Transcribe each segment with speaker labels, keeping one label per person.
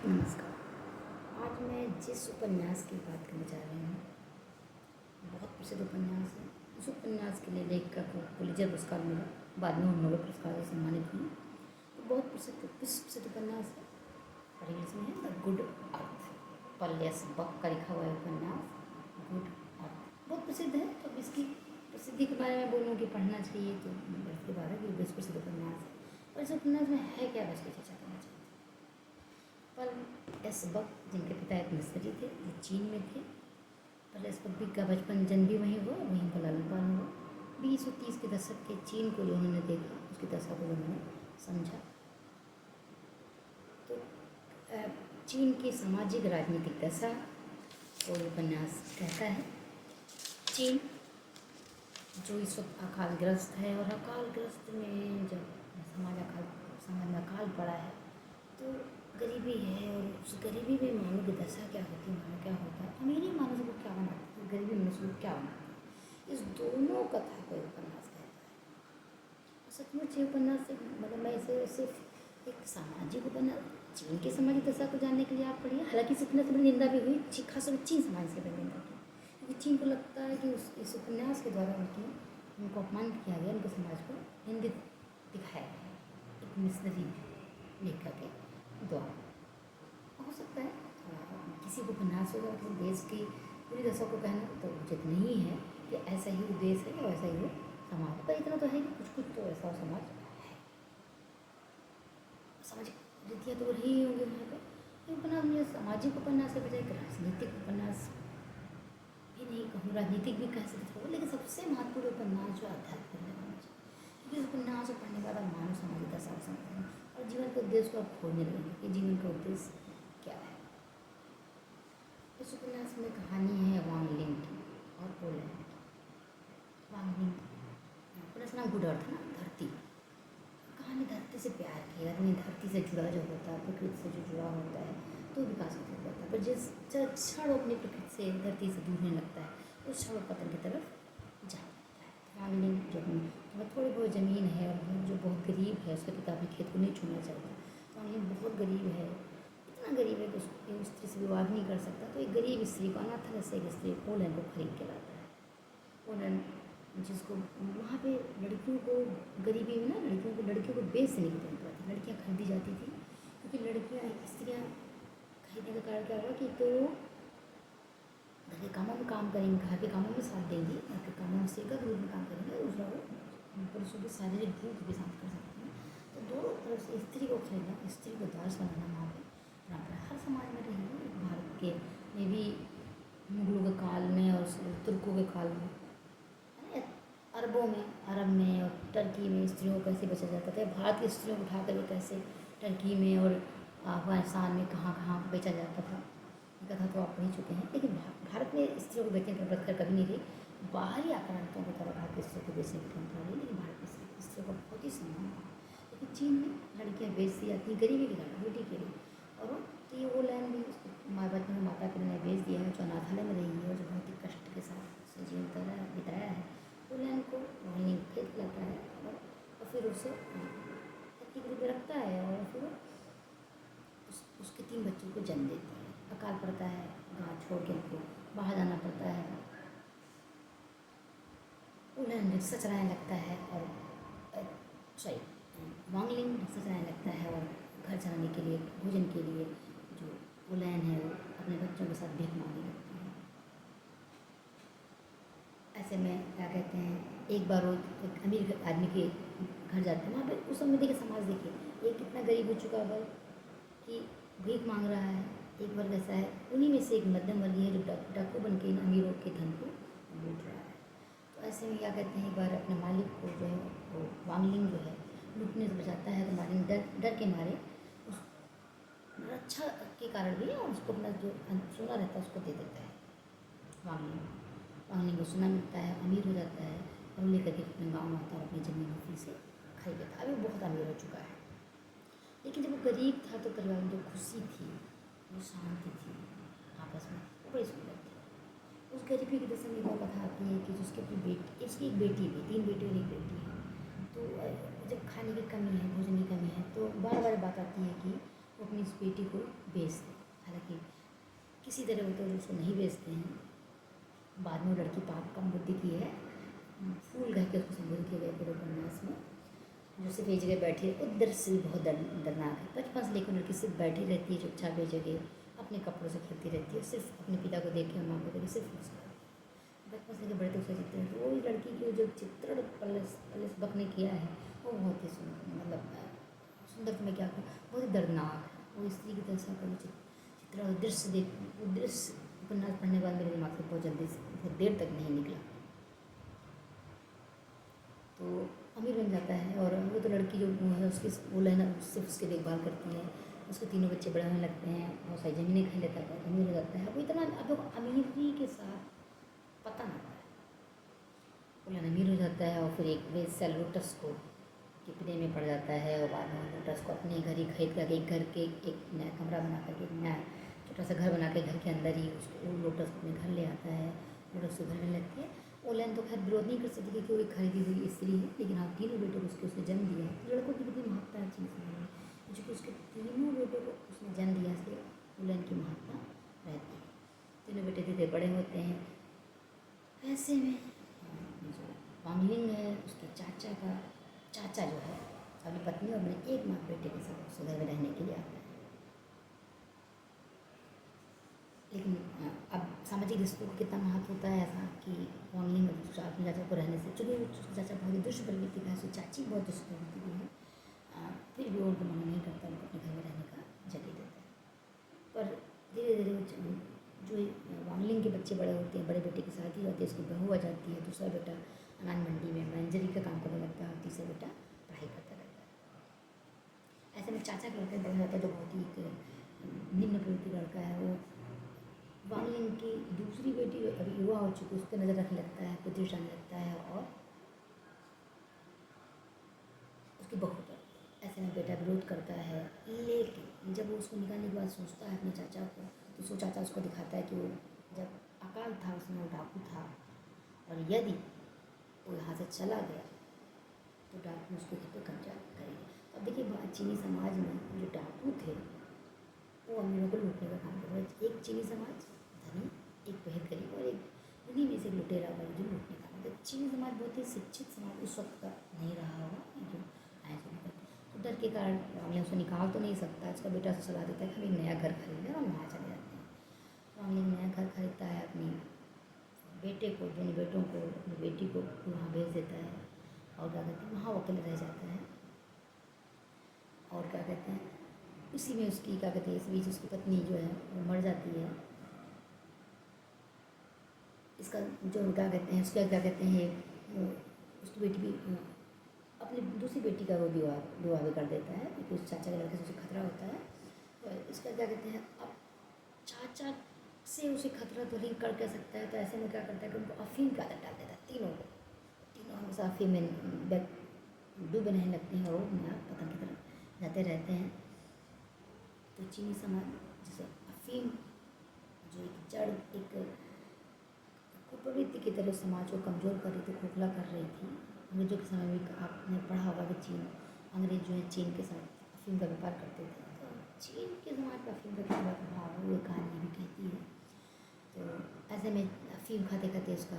Speaker 1: नमस्कार। आज मैं जिस उपन्यास की बात करने जा रही हूँ बहुत प्रसिद्ध उपन्यास है। उस उपन्यास के लिए लेखक को पुलित्ज़र पुरस्कार मिला, बाद में वो नोबेल पुरस्कार से सम्मानित हुई। तो बहुत प्रसिद्ध उपन्यास है और इंग्लिश में है the good earth. Paul S Buck का लिखा हुआ है उपन्यास गुड अर्थ। बहुत प्रसिद्ध है। तो अब इसकी प्रसिद्धि के बारे में बोलूँ कि पढ़ना चाहिए तो इसके बारे में बेस्ट प्रसिद्ध उपन्यास है। और इस उपन्यास में है क्या, बस की चर्चा करना चाहिए। पॉल एस बक, जिनके पिता एक मिस्त्री थे जो चीन में थे। पॉल एस बक का बचपन जन्म भी वहीं हुआ, वहीं पर लालन पालन हुआ। 1930 के दशक के चीन को जो उन्होंने देखा, उसकी दशा को जो उन्होंने समझा, तो चीन की सामाजिक राजनीतिक दशा को उपन्यास कहता है। चीन जो इस वक्त अकालग्रस्त है, और अकालग्रस्त में जब समाज में अकाल पड़ा है तो गरीबी है, और उस गरीबी में मानव की दशा क्या होती है, मानव क्या होता है, अमीरी मानव को क्या बनाती है, गरीबी मनुष्य को क्या बनाती है, इस दोनों कथा को उपन्यास कहता है। सचमुच ये उपन्यास मतलब मैं इसे सिर्फ एक सामाजिक उपन्यास, चीन की सामाजिक दशा को जानने के लिए आप पढ़िए। हालांकि इस उपन्यास में निंदा भी हुई, खास तौर चीन समाज से बड़ी निंदा की, क्योंकि चीन को लगता है कि इस उपन्यास के द्वारा उनको अपमानित किया गया, उनके समाज को निंदित दिखाया गया एक मिशनरी लेखक के द्वारा। हो सकता है किसी को उपन्यास होगा, किसी देश की पूरी दशा को कहना तो उचित नहीं है कि ऐसा ही वो देश है और ऐसा ही वो समाज, पर इतना तो है कि कुछ कुछ तो ऐसा समाज है। सामाजिक रीतियाँ तो रही होंगी वहाँ पर। उपन्यास मुझे सामाजिक उपन्यास के बजाय एक राजनीतिक उपन्यास भी नहीं कहूँ, राजनीतिक भी कह सकते हो, लेकिन सबसे महत्वपूर्ण उपन्यास जो आध्यात्मिक होना चाहिए, क्योंकि इस उपन्यास को पढ़ने के बाद मानव सामाजिक दशा समझते हैं और जीवन के उद्देश्य को आप खोजने लगेंगे कि जीवन का उद्देश्य क्या है। इस उपन्यास में कहानी है वांग लिंग की और पोलैंड की। वांग लिंग उपन्यास नाम गुड अर्थ ना, धरती। कहानी धरती से प्यार की, आदमी धरती से जुड़ा जो होता है, प्रकृति से जो जुड़ा होता है तो विकास होता जाता है। पर जिस क्षण अपनी प्रकृति से, धरती से दूर होने लगता है, उस क्षण पतन की तरफ जा जाता है। वांग लिंग जो थोड़ी बहुत ज़मीन है और जो बहुत गरीब है, उसके पिता अपने खेत को नहीं छूना चाहता। वांग लिंग बहुत गरीब है, इतना गरीब है कि उसको स्त्री से विवाह नहीं कर सकता। तो एक गरीब स्त्री को, अनाथ से एक स्त्री पोलैंड को खरीद के लाता है। पोलैंड जिसको वहाँ पे लड़कियों को, गरीबी में ना लड़कियों को बेच से नहीं पड़ता थी, लड़कियाँ खरीदी जाती थी, क्योंकि स्त्रियाँ खरीदने का कारण क्या हुआ कि तो घर के कामों में काम करेंगी, घर के कामों में साथ देंगी, घर के कामों में सेका के रूप में काम करेंगे, दूसरा वो पुरुषों की शारीरिक भूख भी शांत कर सकती हैं। तो दोनों तरफ से स्त्री को खरीदना, स्त्री को दास बनाना वहाँ पर परंपरा हर समाज में रही है। भारत के में भी मुगलों के काल में और तुर्कों के काल में, अरब में और टर्की में स्त्रियों को कैसे बचा जाता था, भारत की स्त्रियों को उठा कर कैसे टर्की में और अफगानिस्तान में कहाँ कहाँ बेचा जाता था, ये कथा तो आप पढ़ चुके हैं। लेकिन भारत में स्त्रियों को बेचने की प्रथा कभी नहीं रही। बाहरी आक्रांतों की तरह भारत की स्त्रियों को बेचने की परंपरा रही, लेकिन भारत की स्त्रियों को बहुत ही सम्मान था। लेकिन चीन में लड़कियाँ बेच दी जाती, गरीबी की लड़ाई रोटी के लिए, और तो ये वो लैंड भी उसको बचपन में माता पिता ने बेच दिया है, जो अनाथालय में रही है और जो बहुत ही कष्ट के साथ जीवन बिताया है। वो लैंड को वहीं खेत लाता है और फिर उसे पति के रूप में रखता है, और फिर उसके 3 बच्चों को जन्म देता है। अकाल पड़ता है, गाँव छोड़ के उनको बाहर जाना पड़ता है। वो लैंड रिक्शा चलाने लगता है, और वांग लिंग रिक्शा चलाने लगता है, और घर चलाने के लिए, भोजन के लिए जो पोलैंड है वो अपने बच्चों के साथ भीख मांगने लगती है। ऐसे में क्या कहते हैं, एक बार वो एक अमीर आदमी के घर जाते हैं। वहाँ पे उस समय देखिए समाज, देखिए एक कितना गरीब हो चुका है कि भीख मांग रहा है। एक वर्ग ऐसा है, उन्हीं में से एक मध्यम वर्गीय है जो डाकू बन के इन अमीरों के धन को लूट रहा है। तो ऐसे में क्या कहते हैं, एक बार अपने मालिक को जो है वो वांग लिंग जो है लूटने से बचाता है। तो मालिक डर के मारे उस रक्षा के कारण भी, और उसको अपना जो सोना रहता है उसको दे देता है। वांग लिंग को सोना मिलता है, अमीर हो जाता है, और लेकर के अपने गाँव में आता है, अपनी ज़मीन फिर से खरीद लेता है। अभी बहुत अमीर हो चुका है, लेकिन जब वो गरीब था तो परिवार में जो खुशी थी, वो शांति थी आपस में, वो बड़ी सुंदर थी। उस गरीबी की दशा में एक कथा आती है कि जिसकी अपनी बेटी, इसकी एक बेटी भी, 3 बेटे और एक बेटी है। तो जब खाने की कमी है, भोजन की कमी है, तो बार बार बात आती है कि वो अपनी इस बेटी को बेच दें। हालांकि किसी तरह होता है उसको नहीं बेचते हैं। बाद में वो लड़की पाप कम बुद्धि की है, फूल कह के उसको संबोधित किया गया पूरे उपन्यास में। जो सिर्फ एक जगह बैठी है, उधर से भी बहुत दर्दनाक है। बचपन से लेकर लड़की सिर्फ बैठी रहती है चुपचाप एक जगह, अपने कपड़ों से खेलती रहती है, सिर्फ अपने पिता को देख के और माँ को देख के सिर्फ उसका बचपन से लेकर बड़े तक उसका चित्रण। तो वो लड़की के जो चित्रण पलस बक ने किया है वो बहुत ही मतलब सुंदर, तो मैं क्या कहूँ, बहुत ही दर्दनाक है। वो स्त्री की तरह का जो चित्रण दृश्य देख, वो दृश्य उपन्यास पढ़ने के बाद मेरे दिमाग से बहुत जल्दी से बहुत देर तक नहीं निकला। तो अमीर बन जाता है और वो तो लड़की जो है उसकी वो लेना सिर्फ उसकी देखभाल करती है, उसके तीनों बच्चे बड़े होने लगते हैं, बहुत सारी ज़मीनें खरीद लेता है, अमीर हो जाता है। वो इतना अब देखो अमीरी के साथ पता नहीं है, वो अमीर हो जाता है और फिर एक वेश्या लोटस को के प्रेम में पड़ जाता है और बाद में लोटस को अपने घर ही खरीद करके एक घर के एक नया कमरा बना करके एक नया छोटा सा घर बना के घर के अंदर ही उसको लोटस अपने घर ले आता है। लोटस को घर में लगती है। ओलन तो खैर विरोध नहीं कर सकती क्योंकि वो एक खरीदी हुई स्त्री है, लेकिन हाँ तीनों बेटों को उसने जन्म दिया है। लड़कों की कितनी महत्ता है चीज़ में, क्योंकि उसके तीनों बेटों को उसने जन्म दिया, इसलिए ओलन की महत्ता रहती है। तीनों बेटे धीरे बड़े होते हैं। ऐसे में जो वांगलिंग है उसके चाचा जो है अपनी पत्नी और अपने एकमात्र बेटे के साथ उस घर में रहने के लिए आता है। लेकिन अब सामाजिक रिश्तों को कितना महत्व होता है ऐसा कि वांगलिंग अपने चाचा को रहने से, चूँकि चाचा बहुत ही दुष्ट प्रवृत्ति का है, उसकी चाची बहुत दुष्ट प्रवृत्ति की है, फिर भी उनको मना नहीं करता, उनको अपने घर में रहने का जगह देता है। पर धीरे धीरे जो वांगलिंग के बच्चे बड़े होते हैं, बड़े बेटे की शादी होती है, उसकी बहू आ जाती है, दूसरा बेटा अनाज मंडी में मैनेजरी का काम करने लगता है और तीसरा बेटा पढ़ाई करता रहता है। ऐसे में चाचा का लड़का बड़ा रहता है जो बहुत ही एक निम्न प्रवृत्ति का लड़का है। वो वांगलिंग की दूसरी बेटी जो अभी युवा हो चुकी है उस पर नज़र रखने लगता है, कुछ जाने लगता है और उसकी बहू पर। ऐसे में बेटा विरोध करता है, लेकिन जब वो उसको निकालने के बाद सोचता है अपने चाचा को, तो उसको चाचा उसको दिखाता है कि वो जब अकाल था उसमें वो डाकू था, और यदि वो यहाँ से चला गया तो डाकू उसके घर पर कब्जा करेंगे। अब देखिए चीनी समाज में जो डाकू थे वो अमीरों को लूटने का काम कर रहे थे। एक चीनी समाज धनी, एक बेहद गरीब और एक उन्हीं में से लुटेरा वाला जो लूटने का काम करता। चीनी समाज बहुत ही शिक्षित समाज उस वक्त का नहीं रहा होगा, जो आए तो डर के कारण वांगलिंग उसको निकाल तो नहीं सकता। उसका बेटा उसे सलाह देता है कि हम एक नया घर खरीदें और वहाँ चले जाते हैं। वांगलिंग नया घर खरीदता है, अपनी बेटे को, दोनों बेटों को, अपनी बेटी को वहाँ भेज देता है और क्या कहते हैं वहाँ वो अकेले रह जाता है। और क्या कहते हैं उसी में उसकी क्या कहते हैं इस बीच उसकी पत्नी जो है वो मर जाती है। इसका जो क्या कहते हैं उसका क्या कहते हैं उसकी बेटी भी अपनी दूसरी बेटी का वो विवाह भी कर देता है, क्योंकि उस चाचा के लड़के से उसे खतरा होता है। तो इसका क्या कहते हैं अब चाचा से उसे खतरा तो नहीं कर सकता है, तो ऐसे में क्या करता है कि उनको अफीम की आदत डाल देता है। तीनों हमेशा अफीम में डूबे रहने लगते हैं और वो पतंग की तरफ जाते रहते हैं। तो चीनी समाज जैसे अफीम जो एक जड़ एक कुप्रवृत्ति की तरह समाज को कमज़ोर कर रही थी, खोखला कर रही थी। अंग्रेजों के समय में आपने पढ़ा होगा कि अंग्रेज जो है चीन के साथ अफीम का व्यापार करते थे। तो चीन के समाज पर अफीम का कितना प्रभाव है वो कहानी भी कहती है। तो ऐसे में अफीम खाते खाते उसका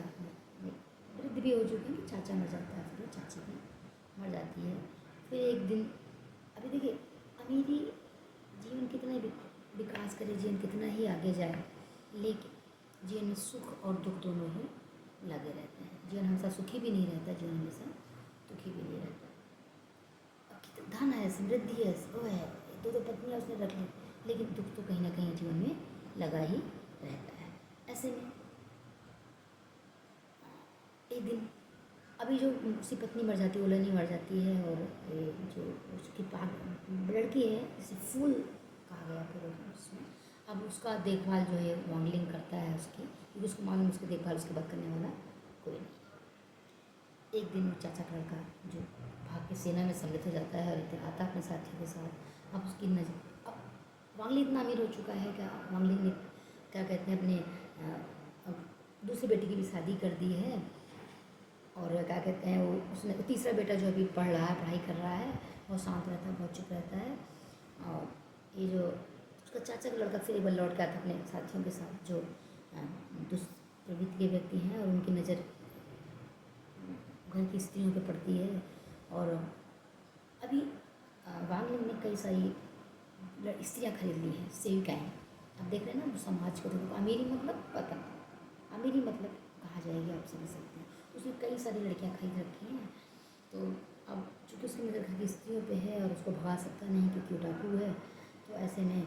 Speaker 1: वृद्ध भी हो चुकी है, चाचा मर जाता है, फिर चाची भी मर जाती है। फिर एक दिन अभी देखिए अमीरी जीवन कितना ही विकास करे, जीवन कितना ही आगे जाए, लेकिन जीवन में सुख और दुख दोनों ही लगे रहते हैं। जीवन हमेशा सुखी भी नहीं रहता, जीवन हमेशा दुखी भी नहीं रहता। अब कितना धन है, समृद्धि है, वो है, दो पत्नियाँ उसने रख ली, लेकिन दुख तो कहीं ना कहीं जीवन में लगा ही रहता है। ऐसे में एक दिन अभी जो उसकी पत्नी मर जाती है, ओलनी मर जाती है, और जो उसकी लड़की है जिसे फूल कहा गया फिर उसमें, अब उसका देखभाल जो है वांगलिंग करता है उसकी, क्योंकि उसको मालूम उसकी देखभाल उसके बाद करने वाला कोई नहीं। एक दिन चाचा का लड़का जो भाग के सेना में सम्मिलित हो जाता है और इधर आता अपने साथियों के साथ। अब उसकी नजर अब वांगलिंग इतना अमीर हो चुका है क्या, वांगलिंग ने क्या कहते हैं अपने अब दूसरी बेटी की भी शादी कर दी है, और क्या कहते हैं वो उसने तीसरा बेटा जो अभी पढ़ रहा है, पढ़ाई कर रहा है, बहुत शांत रहता है, बहुत चुप रहता है। और ये जो उसका चाचा का लड़का फिर एक बार लौट के आता अपने साथियों के साथ, जो दुष्प्रवृत्ति के व्यक्ति हैं, और उनकी नज़र घर की स्त्रियों पे पड़ती है। और अभी वांग लिंग ने कई सारी स्त्रियाँ खरीद ली हैं, सेविकाएँ। आप देख रहे हैं ना समाज को, देखो अमीरी मतलब पतन, अमीरी मतलब कहा जाएगी, आप समझ सकते हैं। उसने कई सारी लड़कियाँ खरीद रखी हैं। तो अब चूँकि उसकी नज़र घर की स्त्रियों पे है और उसको भगा सकता नहीं क्योंकि वो डाकू है, तो ऐसे में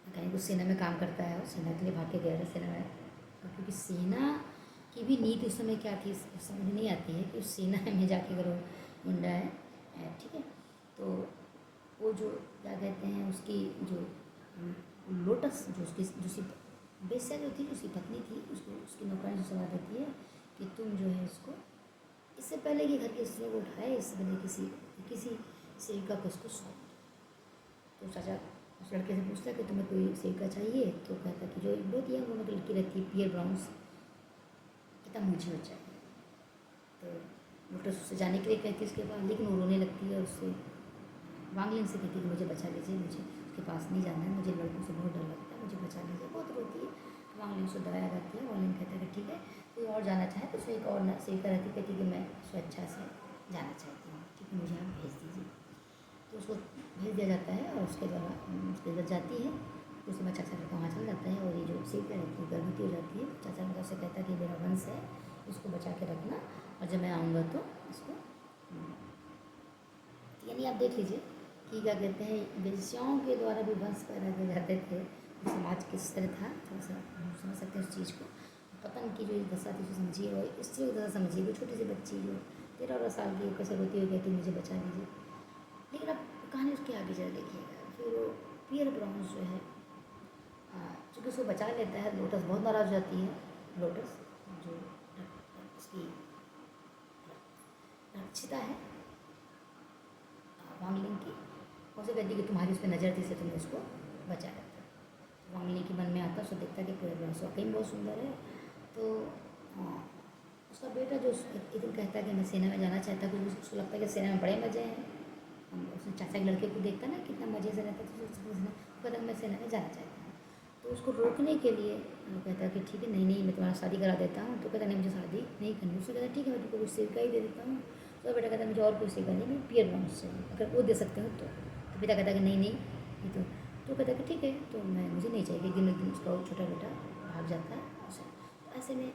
Speaker 1: कहीं कुछ सेना में काम करता है और सेना के लिए भाग के गया था सेना में। क्योंकि सेना की भी नीति उस समय क्या थी समझ नहीं आती है कि उस सेना में जाके अगर वो मुंडा है, ठीक है, तो वो जो क्या कहते हैं उसकी जो लोटस, जो उसकी बेस्या जो थी, उसकी पत्नी थी, उसको उसकी नौकरानी जो सलाह देती है कि तुम जो है उसको, इससे पहले कि घर की स्त्रियों को उठाए, इससे पहले किसी सेविका को उसको सौंप दो। तो चाचा उस लड़के से पूछता है कि तुम्हें कोई सेविका चाहिए, तो कहता कि जो बहुत यंग उम्र की लड़की रहती है पियर ब्राउन्स, कहता मुझे हो चाहिए। तो लोटस उससे जाने के लिए कहती है उसके पास, लेकिन वो रोने लगती है और उससे वांग लिंग से कहती है कि मुझे बचा लीजिए, मुझे उसके पास नहीं जाना है, मुझे लड़कों से बहुत डर लगता है, मुझे बचा लीजिए। बहुत रोती है। वांग लिंग उसको दवाया जाती है। वांग लिंग कहता है कि ठीक है, कोई और जाना चाहे तो उसमें एक और सेविका रहती, कहती कि मैं स्वेच्छा से जाना चाहती हूँ, ठीक है, मुझे आप भेज दीजिए। तो उसको भेज दिया जाता है और उसके द्वारा उसके घर जाती है। तो उसके बाद चाचा लड़का वहाँ चल जाता है और ये जो सेविका रहती है गर्भवती हो जाती है। चाचा लड़का उससे कहता है कि मेरा वंश है, इसको बचा के रखना, और जब मैं आऊँगा तो इसको, यानी आप देख लीजिए कि क्या कहते हैं वेश्याओं के द्वारा भी वंश पैदा किए जाते थे। समाज किस तरह था, थोड़ा सा हम समझ सकते हैं उस चीज़ को। पतन की जो दशा थी उसे समझिए, और स्त्री की दशा समझिए। वो छोटी सी बच्ची जो 13 साल की कैसे रोती हुई कहती मुझे बचा लीजिए। लेकिन अब कहानी उसके आगे जरा देखिएगा। फिर वो पियर ब्राउन्स जो है, चूँकि उसको बचा लेता है, लोटस बहुत नाराज़ हो जाती है। लोटस जो उसकी रक्षिता है वांग लिंग की, उसे कहती कि तुम्हारी उस पर नज़र थी, से तुमने उसको बचा लेता। वांग लिंग के मन में आता, उसको देखता कि पियर ब्राउन्स वाकई में बहुत सुंदर है। तो उसका बेटा जो एक दिन कहता है कि मैं सेना में जाना चाहता, क्योंकि उसको लगता है कि सेना में बड़े मज़े हैं। उसने चाचा के लड़के को देखता ना कितना मज़े से रहता, तो कहता मैं सेना में जाना चाहता हूँ। तो उसको रोकने के लिए वो कहता है कि ठीक है, नहीं मैं तुम्हारा शादी करा देता हूँ। तो कहता नहीं, मुझे शादी नहीं करनी। उसने कहता ठीक है, मैं तुमको कुछ सेविका ही दे देता हूँ। तो बेटा कहता मुझे और कोई सेविका नहीं, मैं पियर ब्राउन्स से, अगर वो दे सकते हो तो। पिता कहता कि नहीं ये तो कहता कि ठीक है, तो मुझे नहीं चाहिए। एक दिन उसका छोटा बेटा भाग जाता है उसे। तो ऐसे में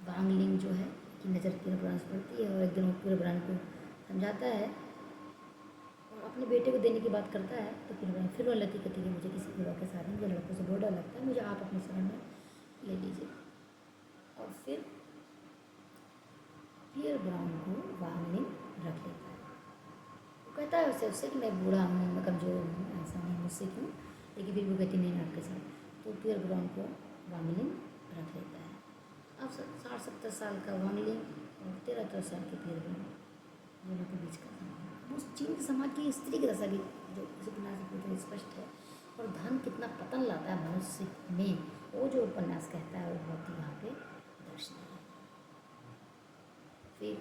Speaker 1: वांग लिंग जो है कि नज़र पियर ब्राउन्स पड़ती है, और एक दिन वो पियर ब्राउन को समझाता है और अपने बेटे को देने की बात करता है। तो फिर वो लड़की कहती है मुझे किसी युवा के साथ, मुझे लड़कों से बहुत डर लगता है, मुझे आप अपने शरण में ले लीजिए। और फिर पियर ब्राउन को वांग लिंग रख लेता है। वो कहता है उससे कि मैं बूढ़ा हूँ, मैं कमज़ोर हूँ, ऐसा नहीं, मुझसे क्यों, लेकिन फिर वो कहती नहीं मैं आपके साथ। तो पियर ब्राउन को वांग लिंग रख लेता है। अब 60-70 साल का वांग लिंग और 13 साल के पियर ब्राउन, दोनों के बीच का उस चीन समाज की स्त्री की दशा भी जो इस उपन्यास में बहुत स्पष्ट है। और धन कितना पतन लाता है मनुष्य में, वो जो उपन्यास कहता है वो बहुत ही वहाँ पे दर्शनीय है।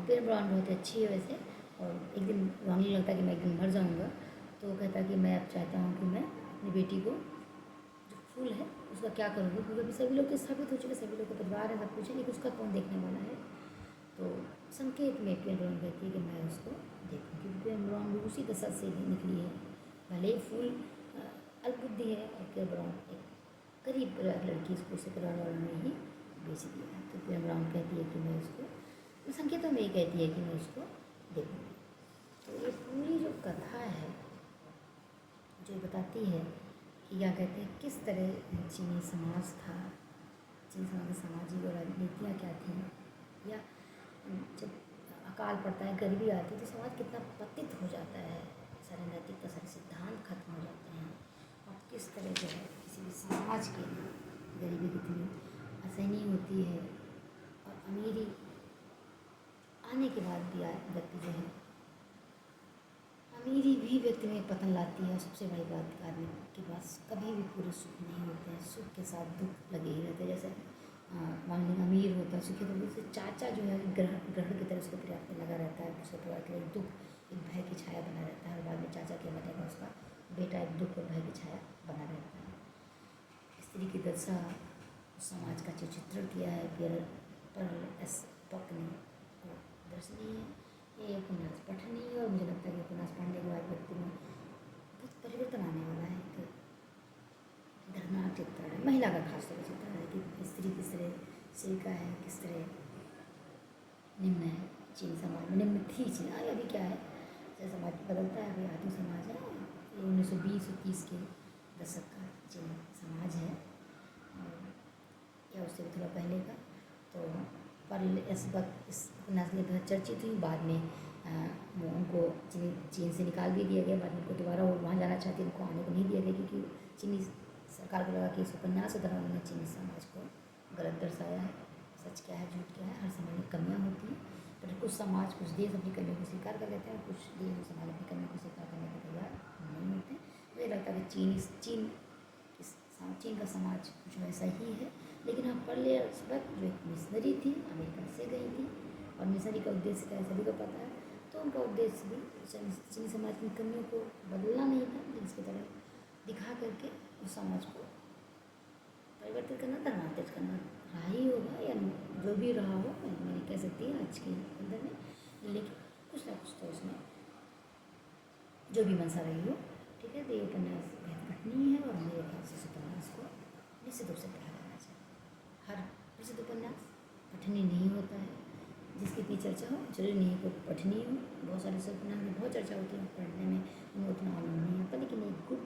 Speaker 1: फिर ब्राउन बहुत अच्छी है वैसे। और एक दिन वांग लिंग लगता है कि मैं एक दिन मर जाऊँगा। तो वो कहता है कि मैं अब चाहता हूँ कि मैं अपनी बेटी को, जो फूल है उसका क्या करूँगी, क्योंकि अभी सभी लोग स्थापित हो चुके, सभी लोग का परिवार है, सब कुछ है, लेकिन उसका कौन देखने वाला है। तो संकेत में पियर ब्राउन कहती है कि मैं उसको देखूँ, क्योंकि पियर ब्राउन भी उसी दशा से निकली है। भले ही फूल अल्पबुद्धि है, और पियर ब्राउन एक गरीब लड़की, इसको उसे परिवार वालों ने ही बेच दिया है। तो पियर ब्राउन कहती है कि मैं उसको, संकेतों में ही कहती है कि मैं उसको देखूँगी। तो ये पूरी जो कथा है जो बताती है कि क्या कहते हैं किस तरह चीनी समाज था, चीनी समाज में सामाजिक और राजनीतियाँ क्या थी, या जब अकाल पड़ता है, गरीबी आती है, तो समाज कितना पतित हो जाता है, सारे नैतिकता, सारे सिद्धांत खत्म हो जाते हैं। और किस तरह जो है किसी भी समाज के लिए गरीबी कितनी असहनीय होती है, और अमीरी आने के बाद भी व्यक्ति जो है, अमीरी भी व्यक्ति में पतन लाती है। सबसे बड़ी बात, आदमी के पास कभी भी पूरे सुख नहीं होते हैं, सुख के साथ दुख लगे ही रहते हैं। जैसे मान लीजिए अमीर होता है, सुखी, तो जैसे चाचा जो है ग्रहण की तरह उसके परिवार में लगा रहता है, उसके परिवार के लिए दुख एक भय की छाया बना रहता है और बाद में चाचा के मरने पर उसका बेटा एक दुख और भय की छाया बना रहता है। स्त्री की दशा समाज का जो चित्रण किया है पर एस पक ने वो दर्शनीय है। ये उपन्यास पठनीय है और मुझे लगता है कि उपन्यास पढ़ने के बाद व्यक्ति में बहुत परिवर्तन आने वाला है। कि दर्दनाक चित्रण है, महिला का खास तौर पर चित्रण है कि स्त्री किस तरह सेविका है, किस तरह निम्न है। चीन समाज में निम्न थी चीन, अभी क्या है, जैसे समाज बदलता है, अभी आधुनिक समाज है, ये 1920 और 30 के दशक का चीन समाज है या उससे भी थोड़ा पहले का। तो पर इस वक्त इस उपन्यास के लिए बहुत चर्चित हुई। बाद में वो उनको चीन से निकाल भी दिया गया। बाद में उनको दोबारा वो वहाँ जाना चाहती, उनको आने को नहीं दिया गया क्योंकि चीनी सरकार को लगा कि इस उपन्यास के दौरान उन्होंने चीनी समाज को गलत दर्शाया है। सच क्या है, झूठ क्या है, हर समाज में कमियाँ होती हैं, पर कुछ समाज कुछ देश अपनी कमियों को स्वीकार कर लेते हैं और कुछ देश और समाज अपनी कमियों को स्वीकार करने को तैयार नहीं होते। मुझे लगता है कि चीन का समाज कुछ वैसा ही है। लेकिन हाँ, पर्ले एलिज़ाबेथ जो एक मिशनरी थी, अमेरिका से गई थी और मिशनरी का उद्देश्य क्या है सभी को पता है। तो उनका उद्देश्य भी चीनी समाज की कमियों को बदलना नहीं था, लेकिन इसकी तरह दिखा करके उस समाज को परिवर्तित करना, धर्मांतरित करना रहा ही होगा या जो भी रहा हो, मैं नहीं कह सकती आज के अंदर में, लेकिन कुछ ना कुछ तो उसमें जो भी मंशा रही हो। ठीक है, तो ये उपन्यास बेहद पठनीय है और मेरे ख्याल से इस उपन्यास को निश्चित रूप से पढ़ा जाना चाहिए। हर प्रसिद्ध उपन्यास पठनीय नहीं होता है, जिसकी भी चर्चा हो जरूरी नहीं को पठनीय हो। बहुत सारे उपन्यास में बहुत चर्चा होती है, पढ़ने में उन्हें उतना आनंद नहीं आता, लेकिन एक गुड